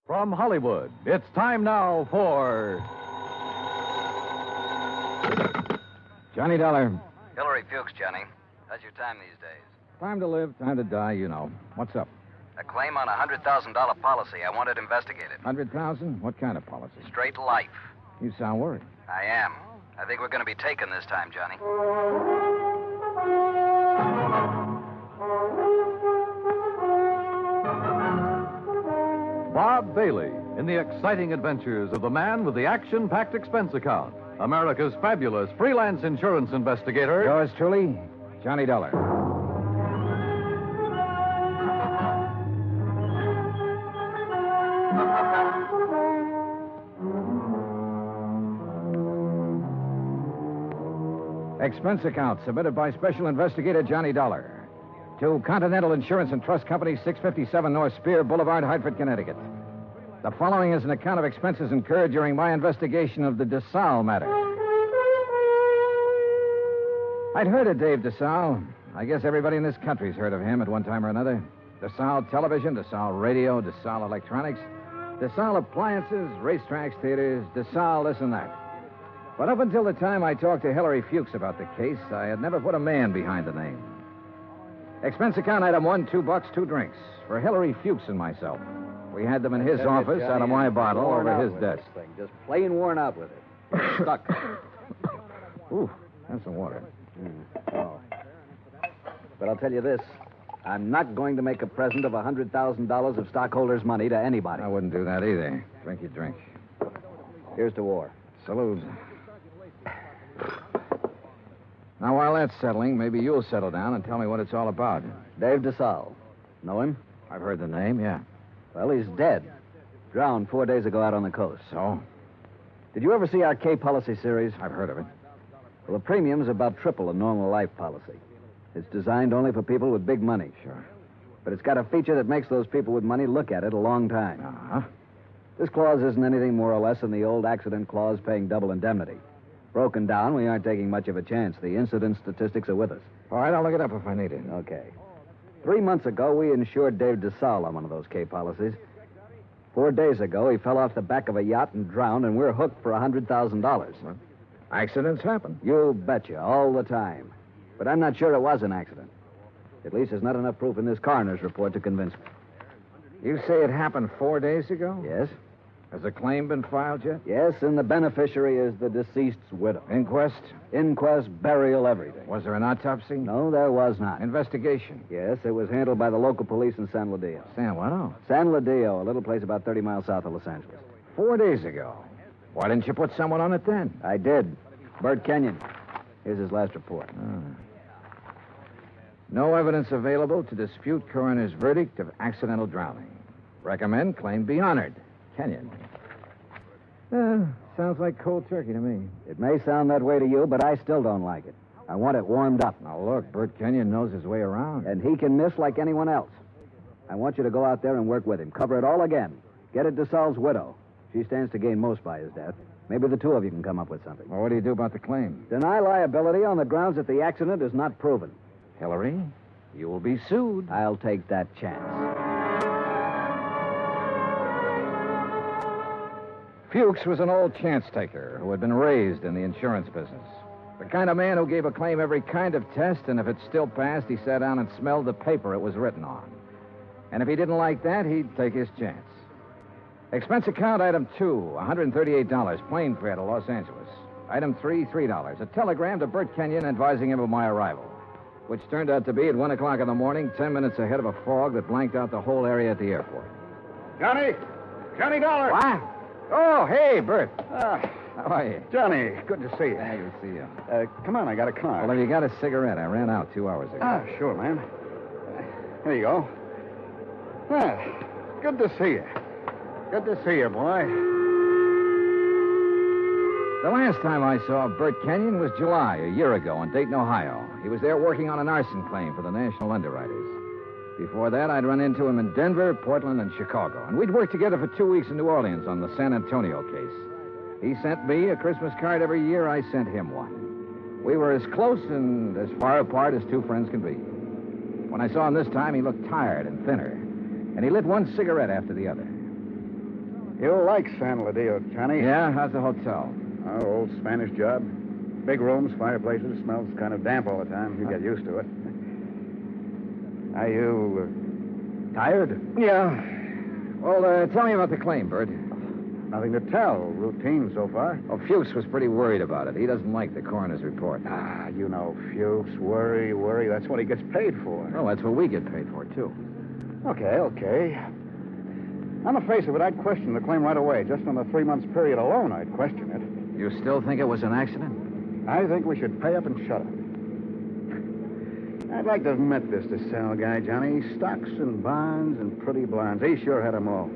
From Hollywood, it's time now for Johnny Dollar. Hillary Fuchs, Johnny. How's your time these days? Time to live, time to die, you know. What's up? A claim on a $100,000 policy. I want it investigated. 100,000? What kind of policy? Straight life. You sound worried. I am. I think we're going to be taken this time, Johnny. Bob Bailey in the exciting adventures of the man with the action-packed expense account. America's fabulous freelance insurance investigator. Yours truly, Johnny Dollar. Expense account submitted by Special Investigator Johnny Dollar to Continental Insurance and Trust Company, 657 North Spear Boulevard, Hartford, Connecticut. The following is an account of expenses incurred during my investigation of the Desalles matter. I'd heard of Dave Desalles. I guess everybody in this country's heard of him at one time or another. Desalles Television, Desalles Radio, Desalles Electronics, Desalles Appliances, racetracks, theaters, Desalles this and that. But up until the time I talked to Hillary Fuchs about the case, I had never put a man behind the name. Expense account item 1, $2, 2 drinks for Hillary Fuchs and myself. We had them in his office out of my bottle over his desk. Just plain worn out with it. Stuck. Ooh, that's some water. Oh. But I'll tell you this. I'm not going to make a present of $100,000 of stockholders' money to anybody. I wouldn't do that either. Drink your drink. Here's to war. Salute. Now, while that's settling, maybe you'll settle down and tell me what it's all about. Dave Desalles. Know him? I've heard the name, yeah. Well, he's dead. Drowned 4 days ago out on the coast. So? Did you ever see our K policy series? I've heard of it. Well, the premium's about triple a normal life policy. It's designed only for people with big money. Sure. But it's got a feature that makes those people with money look at it a long time. Uh-huh. This clause isn't anything more or less than the old accident clause paying double indemnity. Broken down, we aren't taking much of a chance. The incident statistics are with us. All right, I'll look it up if I need it. Okay. 3 months ago, we insured Dave Desalles on one of those K policies. 4 days ago, he fell off the back of a yacht and drowned, and we're hooked for $100,000. Well, accidents happen. You betcha, all the time. But I'm not sure it was an accident. At least there's not enough proof in this coroner's report to convince me. You say it happened 4 days ago? Yes? Has a claim been filed yet? Yes, and the beneficiary is the deceased's widow. Inquest? Inquest, burial, everything. Was there an autopsy? No, there was not. Investigation? Yes, it was handled by the local police in San Ladillo. San what? Oh. San Ladillo, a little place about 30 miles south of Los Angeles. 4 days ago. Why didn't you put someone on it then? I did. Bert Kenyon. Here's his last report. No evidence available to dispute coroner's verdict of accidental drowning. Recommend claim be honored. Kenyon. Sounds like cold turkey to me. It may sound that way to you, but I still don't like it. I want it warmed up. Now, look, Bert Kenyon knows his way around. And he can miss like anyone else. I want you to go out there and work with him. Cover it all again. Get at Desalles' widow. She stands to gain most by his death. Maybe the two of you can come up with something. Well, what do you do about the claim? Deny liability on the grounds that the accident is not proven. Hillary, you will be sued. I'll take that chance. Fuchs was an old chance taker who had been raised in the insurance business. The kind of man who gave a claim every kind of test, and if it still passed, he sat down and smelled the paper it was written on. And if he didn't like that, he'd take his chance. Expense account item 2, $138, plane fare to Los Angeles. Item 3, $3. A telegram to Bert Kenyon advising him of my arrival, which turned out to be at 1 o'clock in the morning, 10 minutes ahead of a fog that blanked out the whole area at the airport. Johnny Dollar. What? Oh, hey, Bert. How are you? Johnny, good to see you. Yeah, good to see you. Come on, I got a car. Well, have you got a cigarette? I ran out 2 hours ago. Sure, man. Here you go. Good to see you. Good to see you, boy. The last time I saw Bert Kenyon was July, a year ago, in Dayton, Ohio. He was there working on an arson claim for the National Underwriters. Before that, I'd run into him in Denver, Portland, and Chicago. And we'd worked together for 2 weeks in New Orleans on the San Antonio case. He sent me a Christmas card every year. I sent him one. We were as close and as far apart as two friends can be. When I saw him this time, he looked tired and thinner. And he lit one cigarette after the other. You'll like San Ladillo, Johnny. Yeah? How's the hotel? Oh, old Spanish job. Big rooms, fireplaces, smells kind of damp all the time. You get used to it. Are you tired? Yeah. Well, tell me about the claim, Bert. Nothing to tell. Routine so far. Oh, Fuchs was pretty worried about it. He doesn't like the coroner's report. Ah, you know, Fuchs, worry. That's what he gets paid for. Oh, that's what we get paid for, too. Okay. On the face of it, I'd question the claim right away. Just on the 3 months period alone, I'd question it. You still think it was an accident? I think we should pay up and shut up. I'd like to have met this DeSalle guy, Johnny. Stocks and bonds and pretty blondes. He sure had 'em all.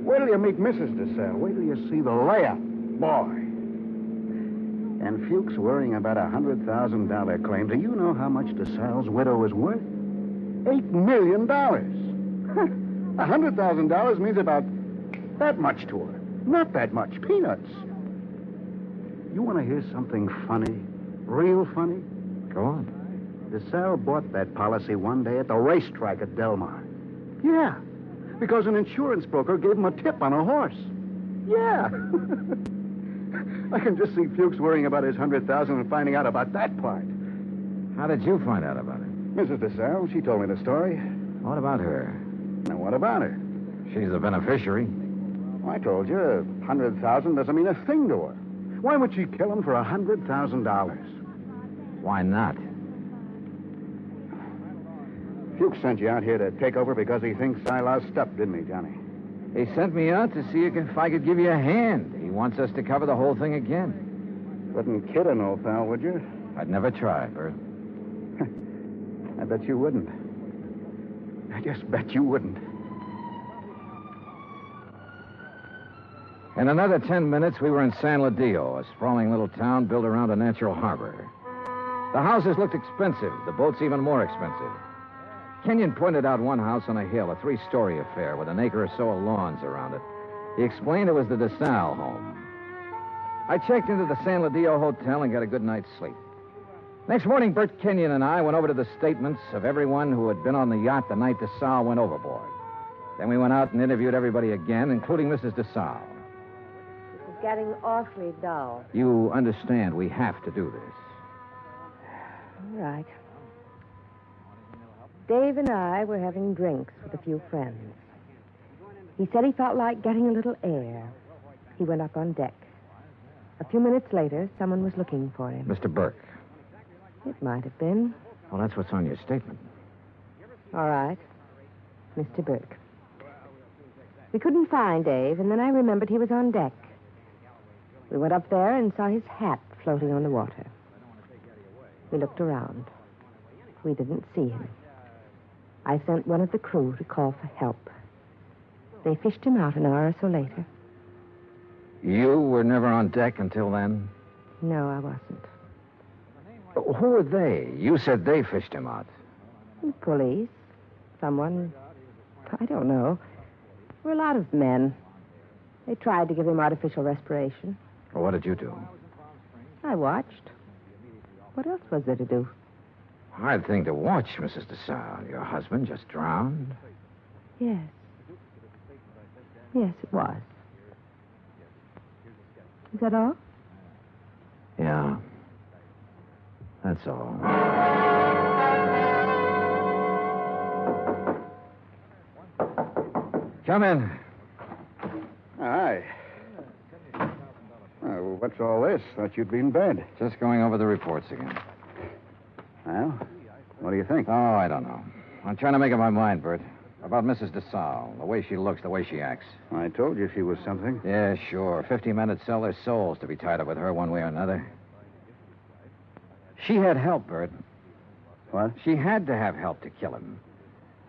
Wait till you meet Mrs. DeSalle. Wait till you see the layup. Boy. And Fuchs worrying about a $100,000 claim. Do you know how much DeSalle's widow is worth? $8 million. $100,000 means about that much to her. Not that much. Peanuts. You want to hear something funny? Real funny? Go on. DeSalle bought that policy one day at the racetrack at Del Mar. Yeah, because an insurance broker gave him a tip on a horse. Yeah. I can just see Fuchs worrying about his $100,000 and finding out about that part. How did you find out about it? Mrs. DeSalle, she told me the story. What about her? Now, what about her? She's the beneficiary. Well, I told you, $100,000 doesn't mean a thing to her. Why would she kill him for $100,000? Why not? Fuchs sent you out here to take over because he thinks I lost up, didn't he, Johnny? He sent me out to see if I could give you a hand. He wants us to cover the whole thing again. Wouldn't kid an old pal, would you? I'd never try, Bert. I bet you wouldn't. I just bet you wouldn't. In another 10 minutes, we were in San Ladillo, a sprawling little town built around a natural harbor. The houses looked expensive, the boats even more expensive. Kenyon pointed out one house on a hill, a 3-story affair with an acre or so of lawns around it. He explained it was the DeSalle home. I checked into the San Ladillo Hotel and got a good night's sleep. Next morning, Bert Kenyon and I went over to the statements of everyone who had been on the yacht the night DeSalle went overboard. Then we went out and interviewed everybody again, including Mrs. DeSalle. It's getting awfully dull. You understand we have to do this. All right. Dave and I were having drinks with a few friends. He said he felt like getting a little air. He went up on deck. A few minutes later, someone was looking for him. Mr. Burke. It might have been. Well, that's what's on your statement. All right. Mr. Burke. We couldn't find Dave, and then I remembered he was on deck. We went up there and saw his hat floating on the water. We looked around. We didn't see him. I sent one of the crew to call for help. They fished him out an hour or so later. You were never on deck until then? No, I wasn't. Who are they? You said they fished him out. The police. Someone. I don't know. We're a lot of men. They tried to give him artificial respiration. Well, what did you do? I watched. What else was there to do? Hard thing to watch, Mrs. DeSalle. Your husband just drowned. Yes. Yes, it was. Is that all? Yeah. That's all. Come in. Hi. Oh, what's all this? Thought you'd be in bed. Just going over the reports again. Well, what do you think? Oh, I don't know. I'm trying to make up my mind, Bert. About Mrs. DeSalle. The way she looks, the way she acts. I told you she was something. Yeah, sure. 50 men would sell their souls to be tied up with her one way or another. She had help, Bert. What? She had to have help to kill him.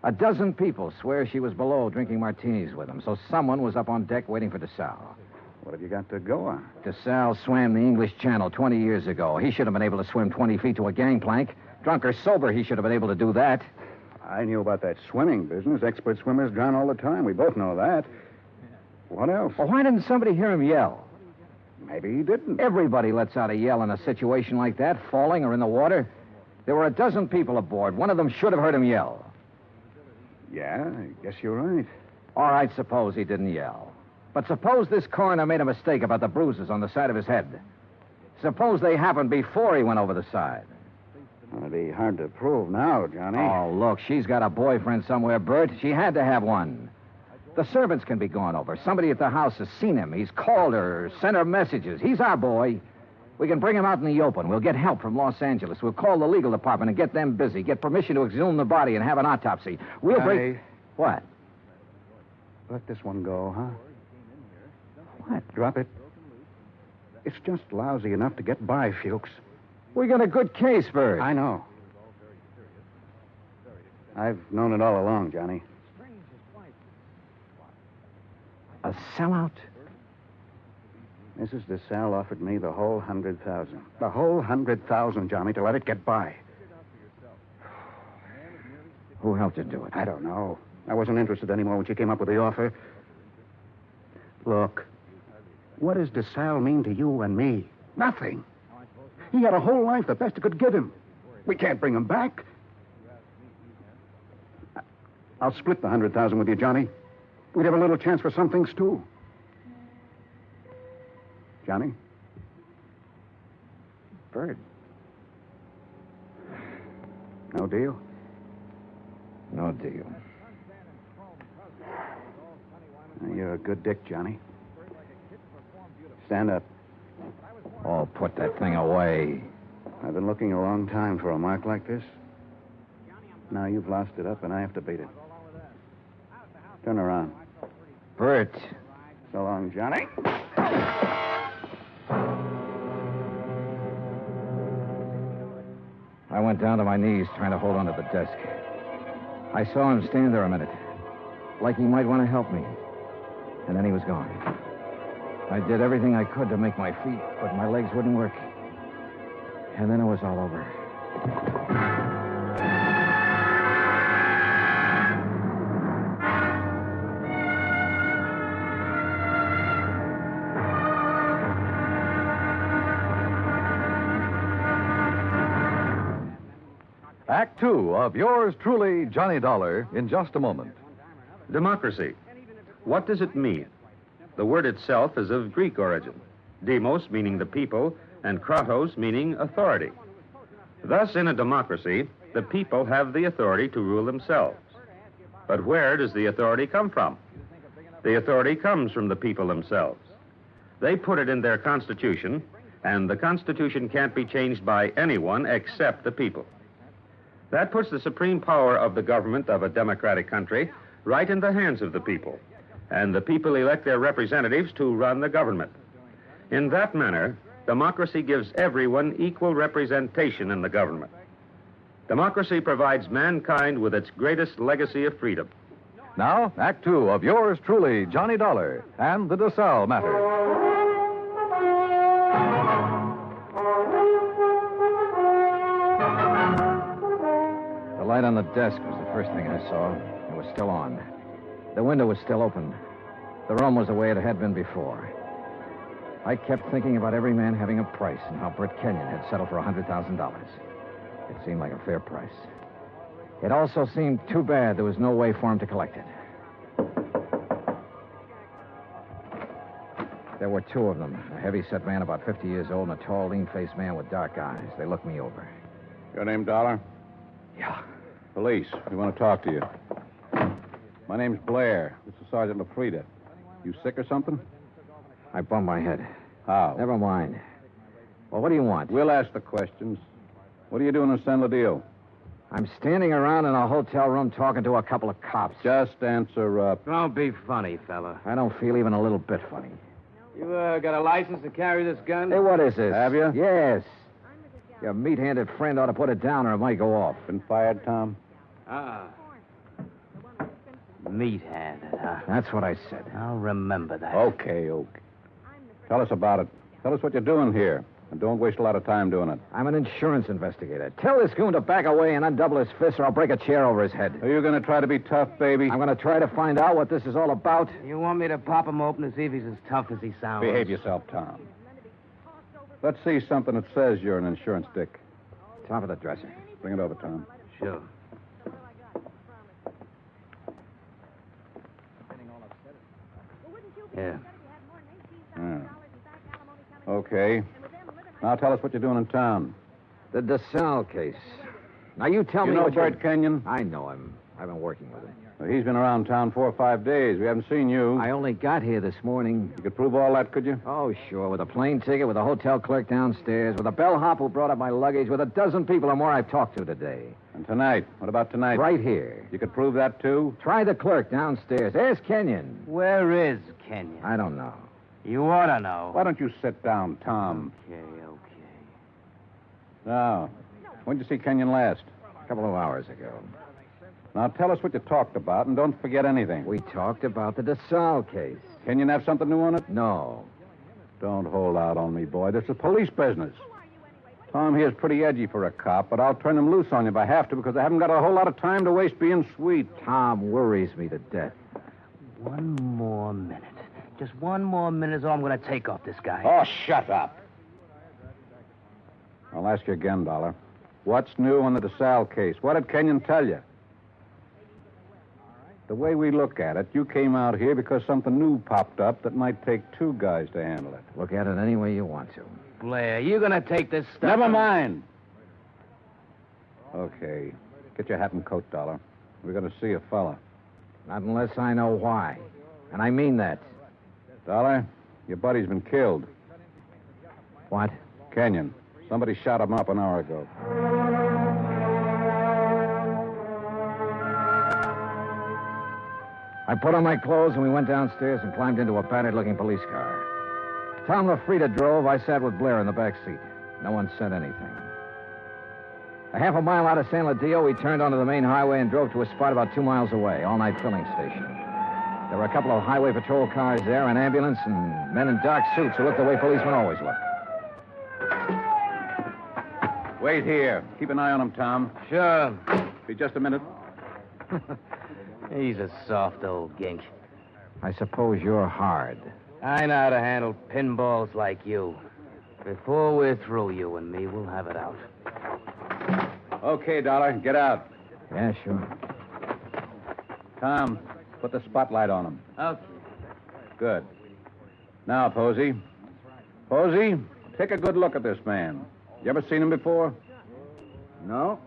A dozen people swear she was below drinking martinis with him, so someone was up on deck waiting for DeSalle. What have you got to go on? DeSalle swam the English Channel 20 years ago. He should have been able to swim 20 feet to a gangplank. Drunk or sober, he should have been able to do that. I knew about that swimming business. Expert swimmers drown all the time. We both know that. What else? Well, why didn't somebody hear him yell? Maybe he didn't. Everybody lets out a yell in a situation like that, falling or in the water. There were a dozen people aboard. One of them should have heard him yell. Yeah, I guess you're right. All right, suppose he didn't yell. But suppose this coroner made a mistake about the bruises on the side of his head. Suppose they happened before he went over the side. It'd be hard to prove now, Johnny. Oh, look, she's got a boyfriend somewhere, Bert. She had to have one. The servants can be gone over. Somebody at the house has seen him. He's called her, sent her messages. He's our boy. We can bring him out in the open. We'll get help from Los Angeles. We'll call the legal department and get them busy. Get permission to exhume the body and have an autopsy. We'll break... What? Let this one go, huh? What? Drop it. It's just lousy enough to get by, Fuchs. We got a good case, Bert. I know. I've known it all along, Johnny. A sellout? Mrs. Desalles offered me the whole 100,000. The whole 100,000, Johnny, to let it get by. Who helped you do it? I don't know. I wasn't interested anymore when she came up with the offer. Look, what does Desalles mean to you and me? Nothing. He had a whole life, the best it could give him. We can't bring him back. I'll split the 100,000 with you, Johnny. We'd have a little chance for some things, too. Johnny? Bert. No deal? No deal. You're a good dick, Johnny. Stand up. Oh, put that thing away. I've been looking a long time for a mark like this. Now you've lost it up, and I have to beat it. Turn around. Bert. So long, Johnny. I went down to my knees trying to hold onto the desk. I saw him stand there a minute, like he might want to help me. And then he was gone. I did everything I could to make my feet, but my legs wouldn't work. And then it was all over. Act two of yours truly, Johnny Dollar, in just a moment. Democracy. What does it mean? The word itself is of Greek origin. Demos meaning the people, and kratos meaning authority. Thus, in a democracy, the people have the authority to rule themselves. But where does the authority come from? The authority comes from the people themselves. They put it in their Constitution, and the Constitution can't be changed by anyone except the people. That puts the supreme power of the government of a democratic country right in the hands of the people, and the people elect their representatives to run the government. In that manner, democracy gives everyone equal representation in the government. Democracy provides mankind with its greatest legacy of freedom. Now, Act two of yours truly, Johnny Dollar, and the Desalles matter. The light on the desk was the first thing I saw. It was still on. The window was still open. The room was the way it had been before. I kept thinking about every man having a price and how Bert Kenyon had settled for $100,000. It seemed like a fair price. It also seemed too bad there was no way for him to collect it. There were two of them, a heavy-set man about 50 years old and a tall, lean-faced man with dark eyes. They looked me over. Your name, Dollar? Yeah. Police. We want to talk to you. My name's Blair. This is Sergeant LaFrida. You sick or something? I bumped my head. How? Never mind. Well, what do you want? We'll ask the questions. What are you doing in San Ladillo? I'm standing around in a hotel room talking to a couple of cops. Just answer up. Don't be funny, fella. I don't feel even a little bit funny. You got a license to carry this gun? Hey, what is this? Have you? Yes. Your meat-handed friend ought to put it down or it might go off. Been fired, Tom? Meat-handed, huh? That's what I said. I'll remember that. Okay. Tell us about it. Tell us what you're doing here. And don't waste a lot of time doing it. I'm an insurance investigator. Tell this goon to back away and undouble his fist or I'll break a chair over his head. Are you going to try to be tough, baby? I'm going to try to find out what this is all about. You want me to pop him open to see if he's as tough as he sounds? Behave yourself, Tom. Let's see something that says you're an insurance dick. Top of the dresser. Bring it over, Tom. Sure. Yeah. Okay. Now tell us what you're doing in town. The Desalles case. Now, you tell You me know what Bert Kenyon? I know him. I've been working with him. Well, he's been around town 4 or 5 days. We haven't seen you. I only got here this morning. You could prove all that, could you? Oh, sure. With a plane ticket, with a hotel clerk downstairs, with a bellhop who brought up my luggage, with a dozen people or more I've talked to today. And tonight? What about tonight? Right here. You could prove that, too? Try the clerk downstairs. Ask Kenyon. Where is Kenyon? I don't know. You ought to know. Why don't you sit down, Tom? Okay. Now, when did you see Kenyon last? A couple of hours ago. Now, tell us what you talked about, and don't forget anything. We talked about the Desalles case. Kenyon have something new on it? No. Don't hold out on me, boy. This is police business. Tom here's pretty edgy for a cop, but I'll turn him loose on you if I have to, because I haven't got a whole lot of time to waste being sweet. Tom worries me to death. One more minute. Just one more minute is all I'm going to take off this guy. Oh, shut up. I'll ask you again, Dollar. What's new on the Desalles case? What did Kenyon tell you? The way we look at it, you came out here because something new popped up that might take 2 guys to handle it. Look at it any way you want to. Blair, you going to take this stuff? Never mind. Okay. Get your hat and coat, Dollar. We're going to see a fella. Not unless I know why. And I mean that. Dollar, your buddy's been killed. What? Kenyon. Somebody shot him up an hour ago. I put on my clothes and we went downstairs and climbed into a battered-looking police car. Tom LaFrida drove. I sat with Blair in the back seat. No one said anything. A half a mile out of San Ladillo, we turned onto the main highway and drove to a spot about 2 miles away, all-night filling station. There were a couple of highway patrol cars there, an ambulance, and men in dark suits who looked the way policemen always look. Wait here. Keep an eye on him, Tom. Sure. Be just a minute. He's a soft old gink. I suppose you're hard. I know how to handle pinballs like you. Before we're through, you and me, we'll have it out. Okay, Dollar. Get out. Yeah, sure. Tom, put the spotlight on him. Okay. Good. Now, Posey. Posey, take a good look at this man. You ever seen him before? No?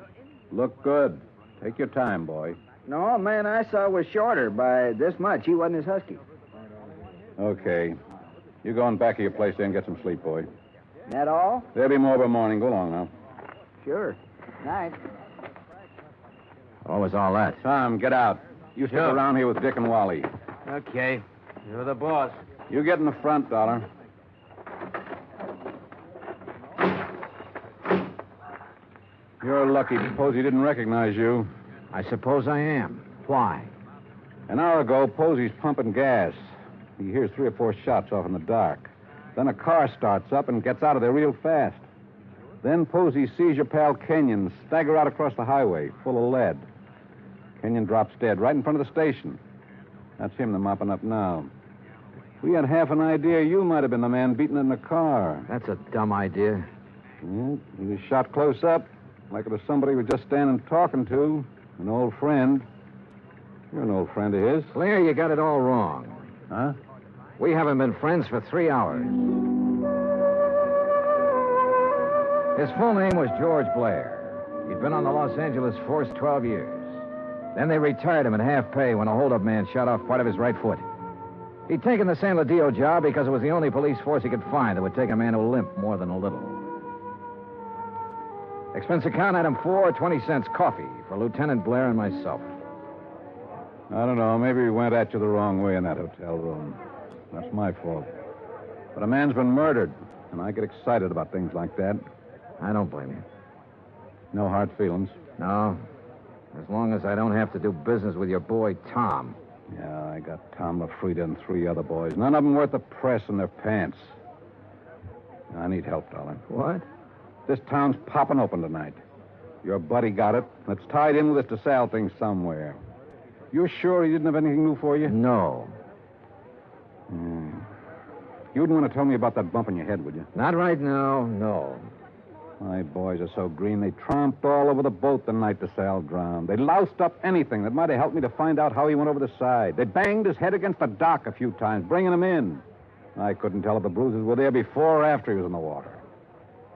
Look good. Take your time, boy. No, man I saw was shorter by this much. He wasn't as husky. Okay. You go in back of your place there and get some sleep, boy. That all? There'll be more by morning. Go along now. Sure. Night. What was all that? Tom, get out. You stick Sure. around here with Dick and Wally. Okay. You're the boss. You get in the front, Dollar. You're lucky Posey didn't recognize you. I suppose I am. Why? An hour ago, Posey's pumping gas. He hears 3 or 4 shots off in the dark. Then a car starts up and gets out of there real fast. Then Posey sees your pal Kenyon stagger out across the highway, full of lead. Kenyon drops dead right in front of the station. That's him they're mopping up now. We had half an idea you might have been the man beaten in the car. That's a dumb idea. Yeah, he was shot close up, like it was somebody he was just standing talking to. An old friend. You're an old friend of his. Blair, you got it all wrong. Huh? We haven't been friends for 3 hours. His full name was George Blair. He'd been on the Los Angeles force 12 years. Then they retired him at half pay when a holdup man shot off part of his right foot. He'd taken the San Ladillo job because it was the only police force he could find that would take a man who limped more than a little. Expense account item 4, 20 cents coffee for Lieutenant Blair and myself. I don't know. Maybe we went at you the wrong way in that hotel room. That's my fault. But a man's been murdered, and I get excited about things like that. I don't blame you. No hard feelings. No. As long as I don't have to do business with your boy, Tom. Yeah, I got Tom LaFrida and 3 other boys. None of them worth the press in their pants. I need help, darling. What? This town's popping open tonight. Your buddy got it. It's tied in with this Desalles thing somewhere. You're sure he didn't have anything new for you? No. You wouldn't want to tell me about that bump in your head, would you? Not right now, no. My boys are so green, they tromped all over the boat the night DeSalle drowned. They loused up anything that might have helped me to find out how he went over the side. They banged his head against the dock a few times, bringing him in. I couldn't tell if the bruises were there before or after he was in the water.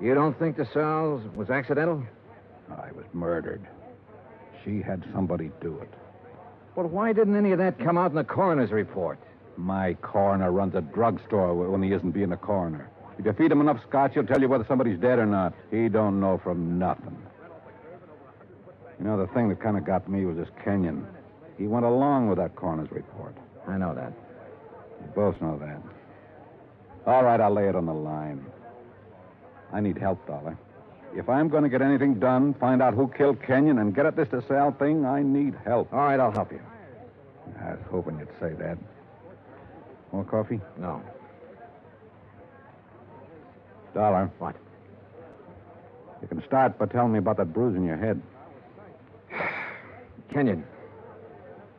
You don't think DeSalles was accidental? I was murdered. She had somebody do it. But why didn't any of that come out in the coroner's report? My coroner runs a drugstore when he isn't being a coroner. If you feed him enough scotch, he'll tell you whether somebody's dead or not. He don't know from nothing. You know, the thing that kind of got me was this Kenyon. He went along with that coroner's report. I know that. We both know that. All right, I'll lay it on the line. I need help, Dollar. If I'm going to get anything done, find out who killed Kenyon, and get at this DeSalle thing, I need help. All right, I'll help you. I was hoping you'd say that. More coffee? No. Dollar. What? You can start by telling me about that bruise in your head. Kenyon.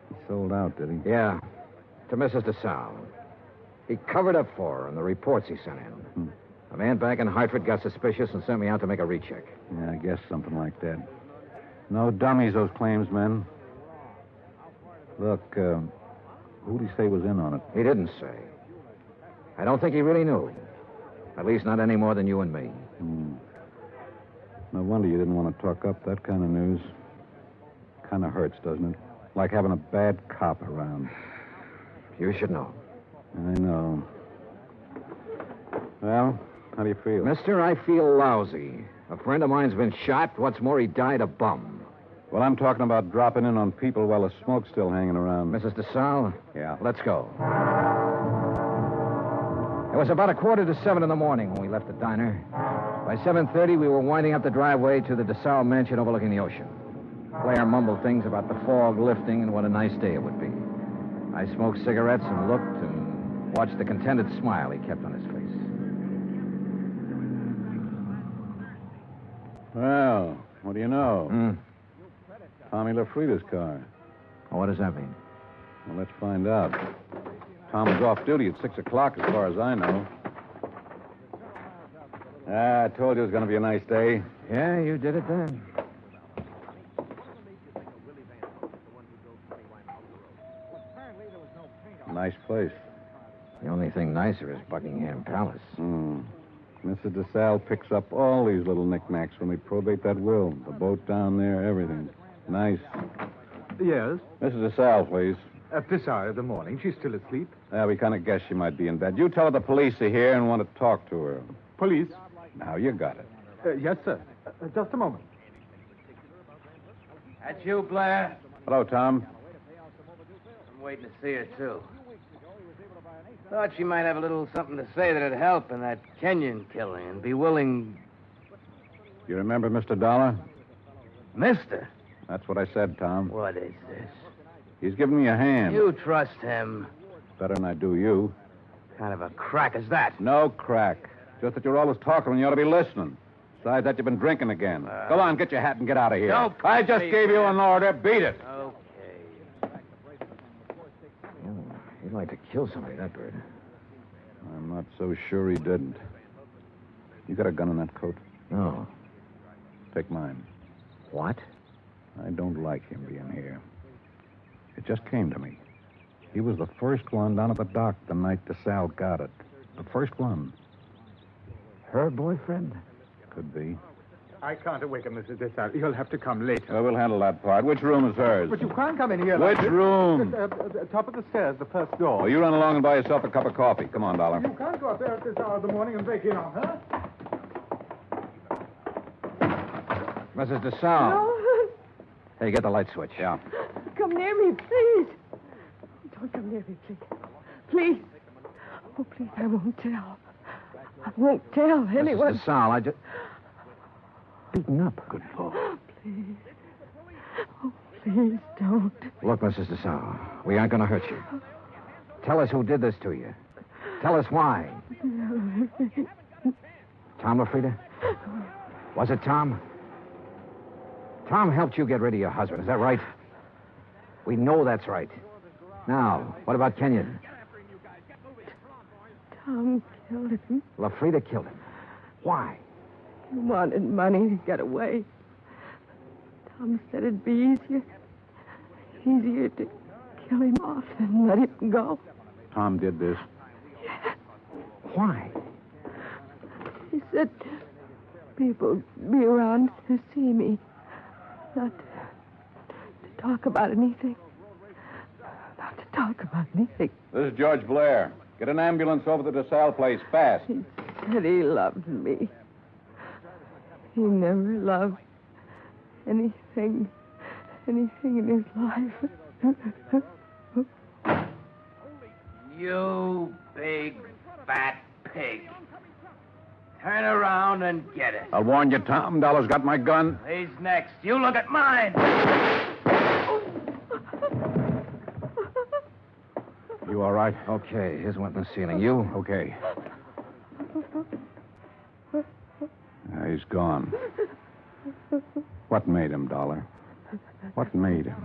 He sold out, did he? Yeah. To Mrs. DeSalle. He covered up for her in the reports he sent in. A man back in Hartford got suspicious and sent me out to make a recheck. Yeah, I guess something like that. No dummies, those claims men. Look, who'd he say was in on it? He didn't say. I don't think he really knew. At least not any more than you and me. No wonder you didn't want to talk up that kind of news. Kind of hurts, doesn't it? Like having a bad cop around. You should know. I know. Well, how do you feel? Mister, I feel lousy. A friend of mine's been shot. What's more, he died a bum. Well, I'm talking about dropping in on people while the smoke's still hanging around. Mrs. DeSalle? Yeah. Let's go. It was about 6:45 in the morning when we left the diner. By 7:30, we were winding up the driveway to the DeSalle mansion overlooking the ocean. Blair mumbled things about the fog lifting and what a nice day it would be. I smoked cigarettes and looked and watched the contented smile he kept on his face. Well, what do you know? Tommy LaFrida's car. Well, what does that mean? Well, let's find out. Tom was off duty at 6 o'clock, as far as I know. I told you it was going to be a nice day. Yeah, you did it then. Nice place. The only thing nicer is Buckingham Palace. Mrs. DeSalle picks up all these little knickknacks when they probate that will. The boat down there, everything. Nice. Yes? Mrs. DeSalle, please. At this hour of the morning. She's still asleep. We kind of guessed she might be in bed. You tell her the police are here and want to talk to her. Police? Now, you got it. Yes, sir. Just a moment. That's you, Blair? Hello, Tom. I'm waiting to see her, too. Thought she might have a little something to say that'd help in that Kenyon killing and be willing... You remember Mr. Dollar? Mister? That's what I said, Tom. What is this? He's giving me a hand. You trust him. Better than I do you. Kind of a crack is that? No crack. Just that you're always talking when you ought to be listening. Besides that, you've been drinking again. Go on, get your hat and get out of here. Don't I just gave you an order. Beat it. Okay. He'd like to kill somebody, that bird. I'm not so sure he didn't. You got a gun in that coat? No. Take mine. What? I don't like him being here. It just came to me. He was the first one down at the dock the night DeSalle got it. The first one. Her boyfriend? Could be. I can't awaken Mrs. DeSalle. You'll have to come later. Well, we'll handle that part. Which room is hers? But you can't come in here Which like this. room? Top of the stairs, the first door. Well, you run along and buy yourself a cup of coffee. Come on, Dollar. You can't go up there at this hour of the morning and break in on her. Mrs. DeSalle. No. Hey, get the light switch. Yeah. Come near me, please. Don't come near me, please. Please. Oh, please, I won't tell. I won't tell anyone. Mrs. DeSalle, I just... Beaten up. Good boy. Please. Oh, please don't. Look, Mrs. DeSalle, we aren't going to hurt you. Tell us who did this to you. Tell us why. Tom LaFrida? Was it Tom? Tom helped you get rid of your husband, is that right? We know that's right. Now, what about Kenyon? Tom killed him. LaFrida killed him. Why? He wanted money to get away. Tom said it'd be easier to kill him off than let him go. Tom did this. Why? He said people would be around to see me, not to talk about anything. Not to talk about anything. This is George Blair. Get an ambulance over to the Desalles place, fast. He said he loved me. He never loved anything in his life. You big, fat pig. Turn around and get it. I'll warn you, Tom. Dollar's got my gun. He's next. You look at mine. You all right? Okay, here's one in the ceiling. You? Okay. He's gone. What made him, Dollar? What made him?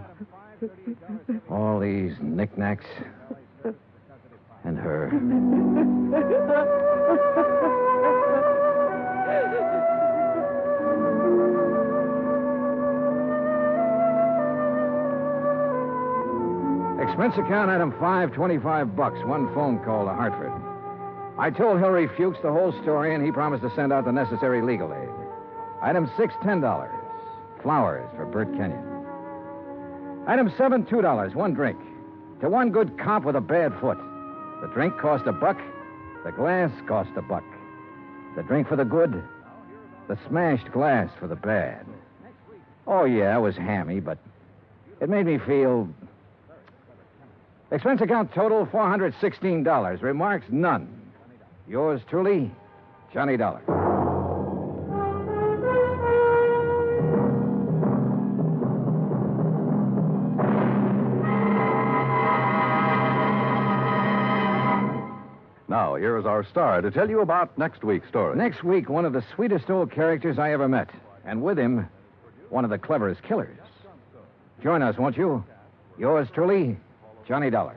All these knickknacks. And her. Expense account item 5, $25. One phone call to Hartford. I told Hillary Fuchs the whole story, and he promised to send out the necessary legal aid. Item 6, $10. Flowers for Bert Kenyon. Item 7, $2. One drink. To one good cop with a bad foot. The drink cost $1. The glass cost $1. The drink for the good. The smashed glass for the bad. Oh, yeah, it was hammy, but it made me feel... Expense account total, $416. Remarks, none. Yours truly, Johnny Dollar. Now, here is our star to tell you about next week's story. Next week, one of the sweetest old characters I ever met. And with him, one of the cleverest killers. Join us, won't you? Yours truly, Johnny Dollar.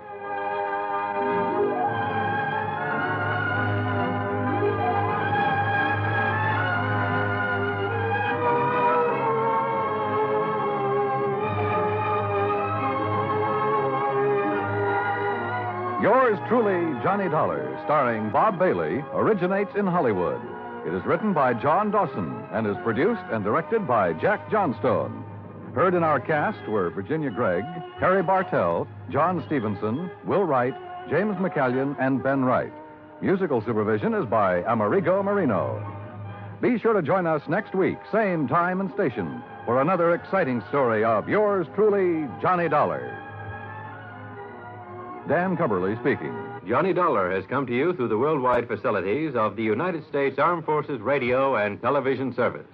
Yours truly, Johnny Dollar, starring Bob Bailey, originates in Hollywood. It is written by John Dawson and is produced and directed by Jack Johnstone. Heard in our cast were Virginia Gregg, Harry Bartell, John Stevenson, Will Wright, James McCallion, and Ben Wright. Musical supervision is by Amerigo Marino. Be sure to join us next week, same time and station, for another exciting story of yours truly, Johnny Dollar. Dan Cumberly speaking. Johnny Dollar has come to you through the worldwide facilities of the United States Armed Forces Radio and Television Service.